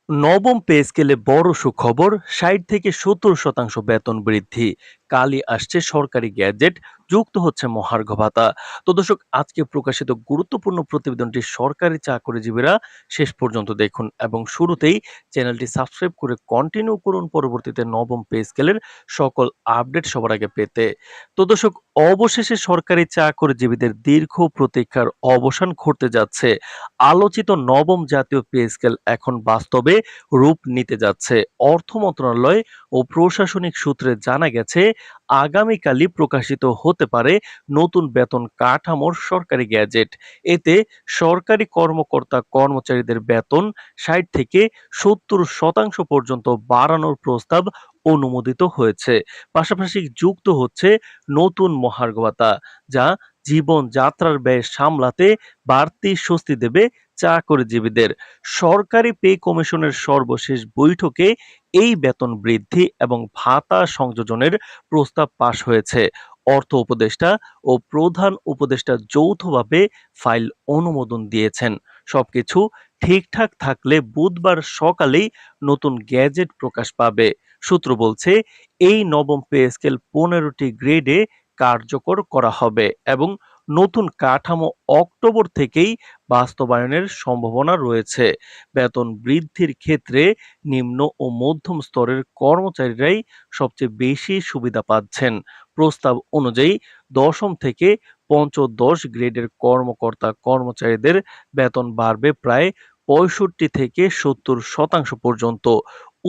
নবম পে স্কেলে বড় সুখবর, ৬০ থেকে ৭০% বেতন বৃদ্ধি। কালই আসছে সরকারি গ্যাজেট, যুক্ত হচ্ছে মহার্ঘ ভাতা। তো দর্শক, আজকে প্রকাশিত গুরুত্বপূর্ণ প্রতিবেদনটি সরকারি চাকরিজীবীরা শেষ পর্যন্ত দেখুন এবং শুরুতেই চ্যানেলটি সাবস্ক্রাইব করে কন্টিনিউ করুন পরবর্তীতে নবম পে স্কেলের সকল আপডেট সবার আগে পেতে। তো দর্শক, অবশেষে সরকারি চাকরিজীবীদের দীর্ঘ প্রতীক্ষার অবসান ঘটতে যাচ্ছে। আলোচিত নবম জাতীয় পে স্কেল এখন বাস্তবে রূপ নিতে যাচ্ছে। অর্থ মন্ত্রণালয় ও প্রশাসনিক সূত্রে জানা গেছে, আগামীকালই প্রকাশিত হতে পারে নতুন বেতন কাঠামোর সরকারি গ্যাজেট। এতে সরকারি কর্মকর্তা কর্মচারীদের বেতন ৬০ থেকে ৭০% পর্যন্ত বাড়ানোর প্রস্তাব অনুমোদিত হয়েছে। পাশাপাশি যুক্ত হচ্ছে নতুন মহার্ঘ ভাতা, যা জীবনযাত্রার ব্যয় সামলাতে বাড়তি স্বস্তি দেবে চাকরিজীবীদের। সরকারি পে কমিশনের সর্বশেষ বৈঠকে এই বেতন বৃদ্ধি এবং ভাতা সংযোজনের প্রস্তাব পাশ হয়েছে। অর্থ উপদেষ্টা ও প্রধান উপদেষ্টা যৌথভাবে ফাইল অনুমোদন দিয়েছেন। সবকিছু ঠিকঠাক থাকলে বুধবার সকালেই নতুন গ্যাজেট প্রকাশ পাবে। সূত্র বলছে, এই নবম পে স্কেল ১৫টি গ্রেডে কার্যকর করা হবে এবং নতুন কাঠামো অক্টোবর থেকেই বাস্তবায়নের সম্ভাবনা রয়েছে। বেতন বৃদ্ধির ক্ষেত্রে নিম্ন ও মধ্যম স্তরের কর্মচারীরাই সবচেয়ে বেশি সুবিধা পাচ্ছেন। প্রস্তাব অনুযায়ী দশম থেকে পঞ্চদশ গ্রেডের কর্মকর্তা কর্মচারীদের বেতন বাড়বে প্রায় ৬৫ থেকে ৭০% পর্যন্ত।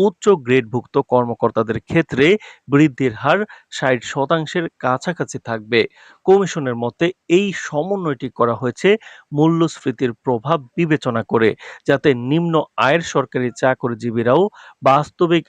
উচ্চ গ্রেডভুক্ত কর্মকর্তাদের ক্ষেত্রে বৃদ্ধির হার ৬০%-এর কাছাকাছি থাকবে। কমিশনের মতে এই সমন্বয়টি করা হয়েছে মূল্যস্ফীতির প্রভাব বিবেচনা করে, যাতে নিম্ন আয়ের সরকারি চাকরিজীবীরাও বাস্তবিক